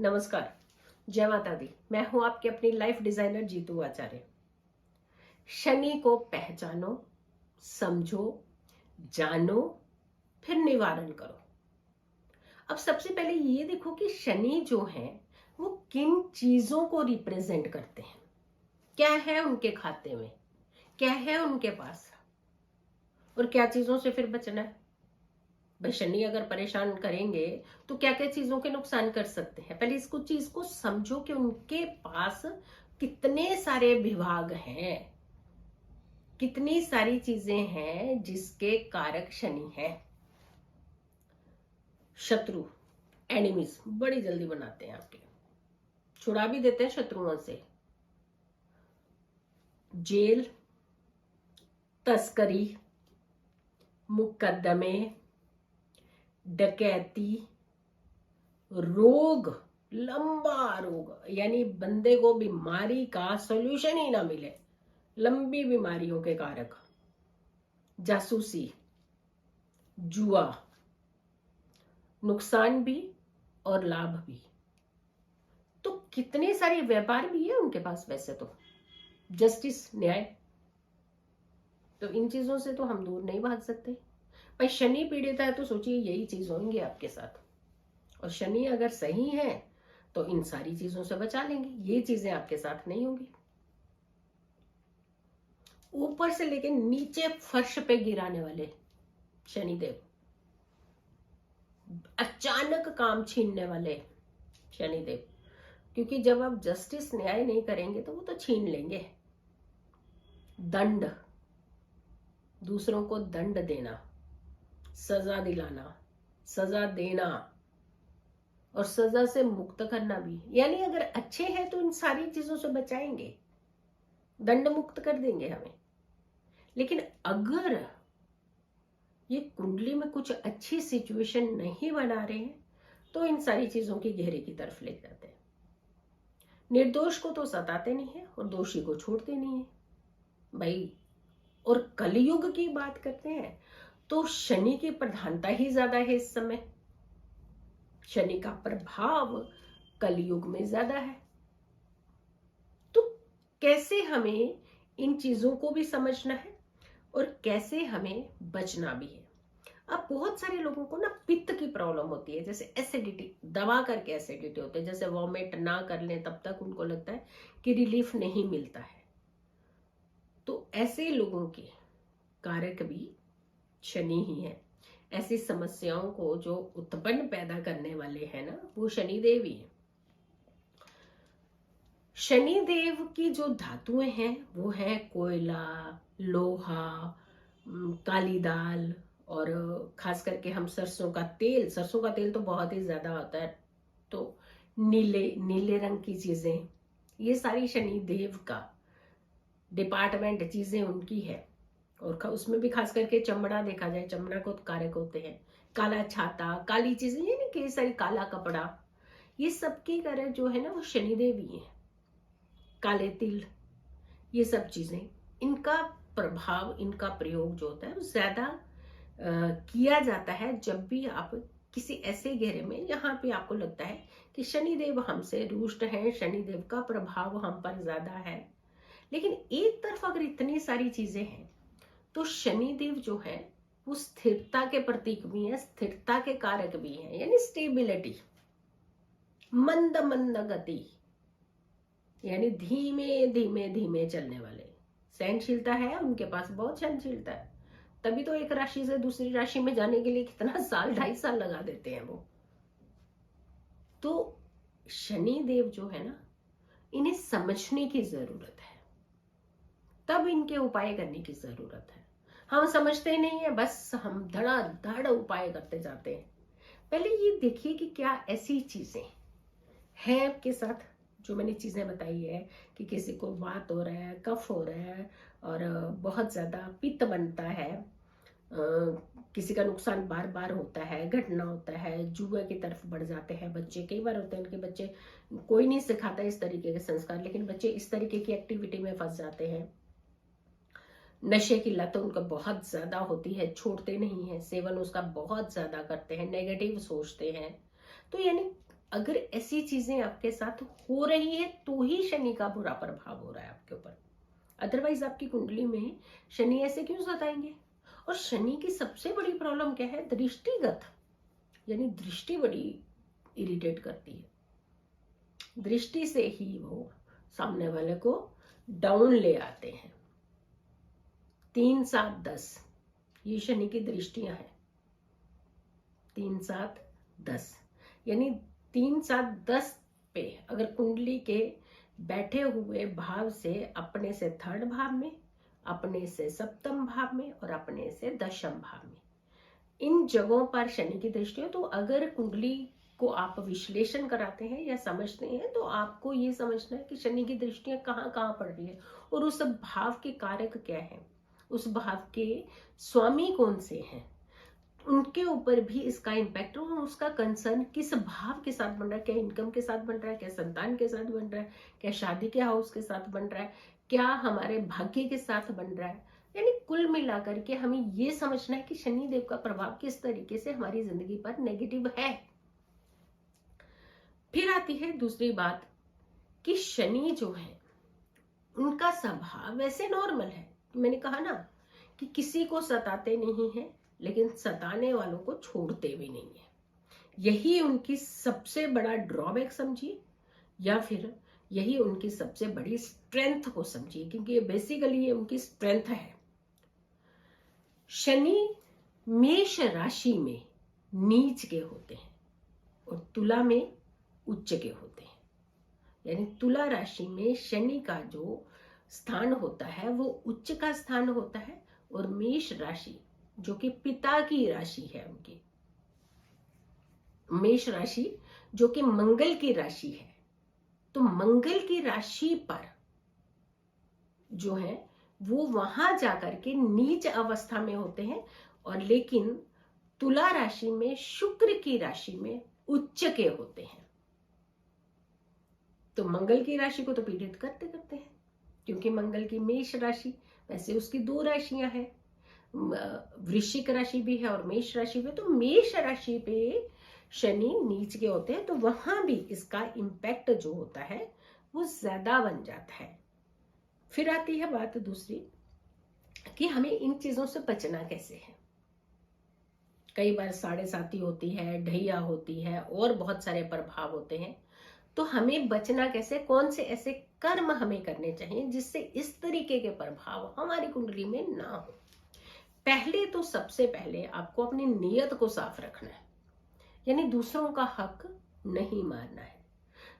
नमस्कार, जय माता दी। मैं हूं आपकी अपनी लाइफ डिजाइनर जीतू आचार्य। शनि को पहचानो, समझो, जानो, फिर निवारण करो। अब सबसे पहले ये देखो कि शनि जो है वो किन चीजों को रिप्रेजेंट करते हैं, क्या है उनके खाते में, क्या है उनके पास, और क्या चीजों से फिर बचना है। भाई शनि अगर परेशान करेंगे तो क्या क्या चीजों के नुकसान कर सकते हैं। पहले इसको चीज को समझो कि उनके पास कितने सारे विभाग हैं, कितनी सारी चीजें हैं जिसके कारक शनि है। शत्रु, एनिमीज बड़ी जल्दी बनाते हैं, आपके छुड़ा भी देते हैं शत्रुओं से। जेल, तस्करी, मुकदमे, डकैती, रोग, लंबा रोग, यानी बंदे को बीमारी का सॉल्यूशन ही ना मिले, लंबी बीमारियों के कारक। जासूसी, जुआ, नुकसान भी और लाभ भी। तो कितने सारे व्यापार भी है उनके पास। वैसे तो जस्टिस, न्याय, तो इन चीजों से तो हम दूर नहीं भाग सकते। भाई शनि पीड़ित है तो सोचिए यही चीज होंगी आपके साथ, और शनि अगर सही है तो इन सारी चीजों से बचा लेंगे, ये चीजें आपके साथ नहीं होंगी। ऊपर से लेके नीचे फर्श पे गिराने वाले शनिदेव, अचानक काम छीनने वाले शनिदेव, क्योंकि जब आप जस्टिस, न्याय नहीं करेंगे तो वो तो छीन लेंगे। दंड, दूसरों को दंड देना, सजा दिलाना, सजा देना और सजा से मुक्त करना भी। यानी अगर अच्छे हैं तो इन सारी चीजों से बचाएंगे, दंड मुक्त कर देंगे हमें। लेकिन अगर ये कुंडली में कुछ अच्छी सिचुएशन नहीं बना रहे हैं तो इन सारी चीजों की गहरे की तरफ ले जाते हैं। निर्दोष को तो सताते नहीं है और दोषी को छोड़ते नहीं है भाई। और कलयुग की बात करते हैं तो शनि की प्रधानता ही ज्यादा है इस समय। शनि का प्रभाव कलयुग में ज्यादा है। तो कैसे हमें इन चीजों को भी समझना है और कैसे हमें बचना भी है। अब बहुत सारे लोगों को ना पित्त की प्रॉब्लम होती है, जैसे एसिडिटी, दबा करके एसिडिटी होती है, जैसे वॉमिट ना कर लें तब तक उनको लगता है कि रिलीफ नहीं मिलता है। तो ऐसे लोगों के कारक भी शनि ही है। ऐसी समस्याओं को जो उत्पन्न पैदा करने वाले हैं ना, वो शनिदेव ही है। शनिदेव की जो धातुएं हैं वो है कोयला, लोहा, काली दाल, और खास करके हम सरसों का तेल तो बहुत ही ज्यादा होता है, तो नीले नीले रंग की चीजें, ये सारी शनिदेव का डिपार्टमेंट चीजें उनकी है। और उसमें भी खास करके चमड़ा देखा जाए, चमड़ा को कारक होते हैं। काला छाता, काली चीजें, ये नहीं कई सारी, काला कपड़ा, ये सबके कारक जो है ना वो शनिदेव ही है। काले तिल, ये सब चीजें, इनका प्रभाव, इनका प्रयोग जो होता है वो ज्यादा किया जाता है जब भी आप किसी ऐसे घेरे में यहाँ पे आपको लगता है कि शनिदेव हमसे रुष्ट है, शनिदेव का प्रभाव हम पर ज्यादा है। लेकिन एक तरफ अगर इतनी सारी चीजें हैं तो शनिदेव जो है वो स्थिरता के प्रतीक भी है, स्थिरता के कारक भी है, यानी स्टेबिलिटी। मंद मंद गति, यानी धीमे धीमे धीमे चलने वाले। सहनशीलता है उनके पास, बहुत सहनशीलता है, तभी तो एक राशि से दूसरी राशि में जाने के लिए कितना साल, 2.5 साल लगा देते हैं वो। तो शनि देव जो है ना, इन्हें समझने की जरूरत है, तब इनके उपाय करने की जरूरत है। हम समझते नहीं है, बस हम धड़ाधड़ उपाय करते जाते हैं। पहले ये देखिए कि क्या ऐसी चीजें हैं आपके साथ जो मैंने चीजें बताई है कि किसी को वात हो रहा है, कफ हो रहा है, और बहुत ज्यादा पित्त बनता है, किसी का नुकसान बार बार होता है, घटना होता है, जुए की तरफ बढ़ जाते हैं बच्चे। कई बार होते हैं उनके बच्चे, कोई नहीं सिखाता इस तरीके के संस्कार, लेकिन बच्चे इस तरीके की एक्टिविटी में फंस जाते हैं। नशे की लत उनका बहुत ज्यादा होती है, छोड़ते नहीं है, सेवन उसका बहुत ज्यादा करते हैं, नेगेटिव सोचते हैं। तो यानी अगर ऐसी चीजें आपके साथ हो रही है तो ही शनि का बुरा प्रभाव हो रहा है आपके ऊपर, अदरवाइज आपकी कुंडली में शनि ऐसे क्यों सताएंगे। और शनि की सबसे बड़ी प्रॉब्लम क्या है, दृष्टिगत, यानी दृष्टि बड़ी इरिटेट करती है। दृष्टि से ही वो सामने वाले को डाउन ले आते हैं। 3 7 10 ये शनि की दृष्टियां हैं। 3 7 10 यानी 3 7 10 पे अगर कुंडली के बैठे हुए भाव से अपने से 3rd भाव में, अपने से 7th भाव में और अपने से 10th भाव में, इन जगहों पर शनि की दृष्टि हो, तो अगर कुंडली को आप विश्लेषण कराते हैं या समझते हैं तो आपको ये समझना है कि शनि की दृष्टियां कहाँ कहाँ पड़ रही है और उस भाव के कारक क्या है, उस भाव के स्वामी कौन से हैं, उनके ऊपर भी इसका इम्पैक्ट और उसका कंसर्न किस भाव के साथ बन रहा है। क्या इनकम के साथ बन रहा है, क्या संतान के साथ बन रहा है, क्या शादी के हाउस के साथ बन रहा है, क्या हमारे भाग्य के साथ बन रहा है। यानी कुल मिलाकर के हमें ये समझना है कि शनि देव का प्रभाव किस तरीके से हमारी जिंदगी पर नेगेटिव है। फिर आती है दूसरी बात कि शनि जो है उनका स्वभाव वैसे नॉर्मल है। मैंने कहा ना कि किसी को सताते नहीं है लेकिन सताने वालों को छोड़ते भी नहीं है। यही उनकी सबसे बड़ा ड्रॉबैक समझिए या फिर यही उनकी सबसे बड़ी स्ट्रेंथ को समझिए, क्योंकि बेसिकली ये उनकी स्ट्रेंथ है। शनि मेष राशि में नीच के होते हैं और तुला में उच्च के होते हैं। यानी तुला राशि में शनि का जो स्थान होता है वो उच्च का स्थान होता है और मेष राशि जो कि पिता की राशि है उनकी, मेष राशि जो कि मंगल की राशि है, तो मंगल की राशि पर जो है वो वहां जाकर के नीच अवस्था में होते हैं और लेकिन तुला राशि में शुक्र की राशि में उच्च के होते हैं। तो मंगल की राशि को तो पीड़ित करते करते हैं, क्योंकि मंगल की मेष राशि, वैसे उसकी 2 राशियां हैं, वृश्चिक राशि भी है और मेष राशि भी। तो मेष राशि पे शनि नीच के होते हैं तो वहां भी इसका इम्पैक्ट जो होता है वो ज्यादा बन जाता है। फिर आती है बात दूसरी कि हमें इन चीजों से बचना कैसे है। कई बार 7.5 होती है, ढैया होती है और बहुत सारे प्रभाव होते हैं। तो हमें बचना कैसे, कौन से ऐसे कर्म हमें करने चाहिए जिससे इस तरीके के प्रभाव हमारी कुंडली में ना हो। पहले तो सबसे पहले आपको अपनी नीयत को साफ रखना है, यानी दूसरों का हक नहीं मारना है।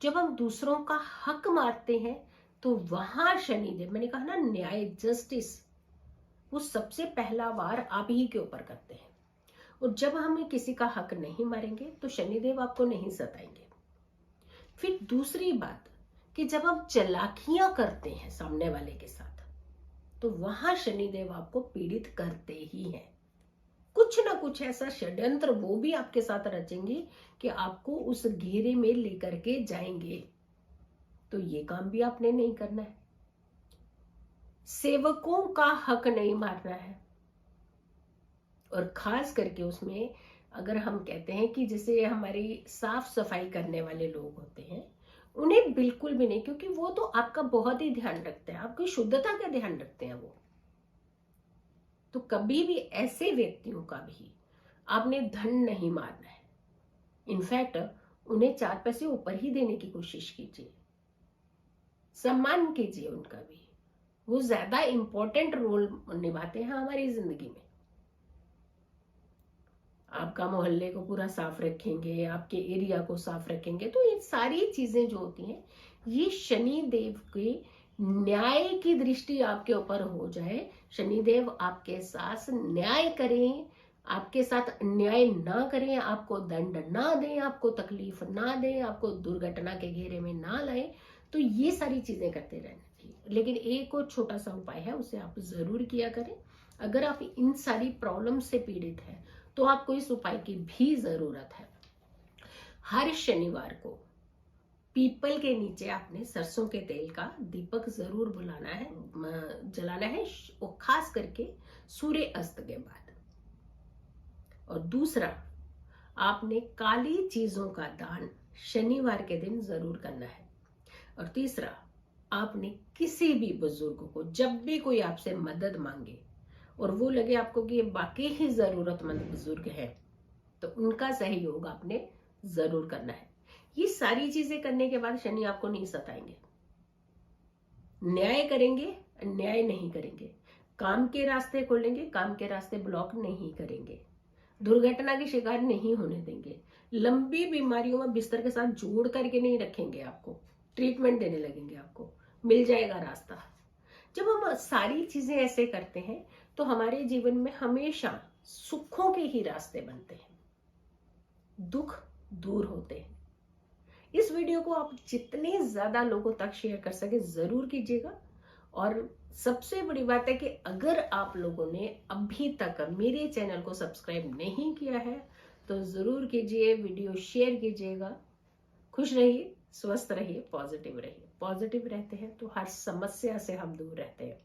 जब हम दूसरों का हक मारते हैं तो वहां शनिदेव, मैंने कहा ना न्याय, जस्टिस, वो सबसे पहला वार आप ही के ऊपर करते हैं। और जब हम किसी का हक नहीं मारेंगे तो शनिदेव आपको नहीं सताएंगे। फिर दूसरी बात कि जब हम चालाकियां करते हैं सामने वाले के साथ तो वहां शनिदेव आपको पीड़ित करते ही हैं। कुछ ना कुछ ऐसा षड्यंत्र वो भी आपके साथ रचेंगे कि आपको उस घेरे में लेकर के जाएंगे। तो ये काम भी आपने नहीं करना है। सेवकों का हक नहीं मारना है। और खास करके उसमें अगर हम कहते हैं कि जैसे हमारी साफ सफाई करने वाले लोग होते हैं, उन्हें बिल्कुल भी नहीं, क्योंकि वो तो आपका बहुत ही ध्यान रखते हैं, आपकी शुद्धता का ध्यान रखते हैं वो। तो कभी भी ऐसे व्यक्तियों का भी आपने धन नहीं मारना है। इनफैक्ट उन्हें 4 पैसे ऊपर ही देने की कोशिश कीजिए, सम्मान कीजिए उनका भी। वो ज्यादा इंपॉर्टेंट रोल निभाते हैं हमारी जिंदगी में। आपका मोहल्ले को पूरा साफ रखेंगे, आपके एरिया को साफ रखेंगे। तो ये सारी चीजें जो होती हैं ये शनि देव के न्याय की दृष्टि आपके ऊपर हो जाए, शनिदेव आपके साथ न्याय करें, आपके साथ अन्याय ना करें, आपको दंड ना दें, आपको तकलीफ ना दें, आपको दुर्घटना के घेरे में ना लाए, तो ये सारी चीजें करते रहना चाहिए। लेकिन एक और छोटा सा उपाय है, उसे आप जरूर किया करें। अगर आप इन सारी प्रॉब्लम से पीड़ित हैं तो आपको इस उपाय की भी जरूरत है। हर शनिवार को पीपल के नीचे आपने सरसों के तेल का दीपक जरूर बुलाना है, जलाना है, और खास करके सूर्य अस्त के बाद। और दूसरा, आपने काली चीजों का दान शनिवार के दिन जरूर करना है। और तीसरा, आपने किसी भी बुजुर्ग को जब भी कोई आपसे मदद मांगे और वो लगे आपको कि ये बाकी ही जरूरतमंद बुजुर्ग है, तो उनका सहयोग आपने जरूर करना है। ये सारी चीजें करने के बाद शनि आपको नहीं सताएंगे। न्याय करेंगे, अन्याय नहीं करेंगे। काम के रास्ते खोलेंगे, काम के रास्ते ब्लॉक नहीं करेंगे। दुर्घटना के शिकार नहीं होने देंगे। लंबी बीमारियों में बिस्तर के साथ जोड़ करके नहीं रखेंगे आपको, ट्रीटमेंट देने लगेंगे आपको, मिल जाएगा रास्ता। जब हम सारी चीजें ऐसे करते हैं तो हमारे जीवन में हमेशा सुखों के ही रास्ते बनते हैं, दुख दूर होते हैं। इस वीडियो को आप जितने ज्यादा लोगों तक शेयर कर सके जरूर कीजिएगा। और सबसे बड़ी बात है कि अगर आप लोगों ने अभी तक मेरे चैनल को सब्सक्राइब नहीं किया है तो जरूर कीजिए, वीडियो शेयर कीजिएगा। खुश रहिए, स्वस्थ रहिए, पॉजिटिव रहिए। पॉजिटिव रहते हैं तो हर समस्या से हम दूर रहते हैं।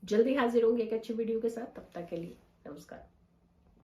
जल्दी हाजिर होंगे एक अच्छी वीडियो के साथ। तब तक के लिए नमस्कार।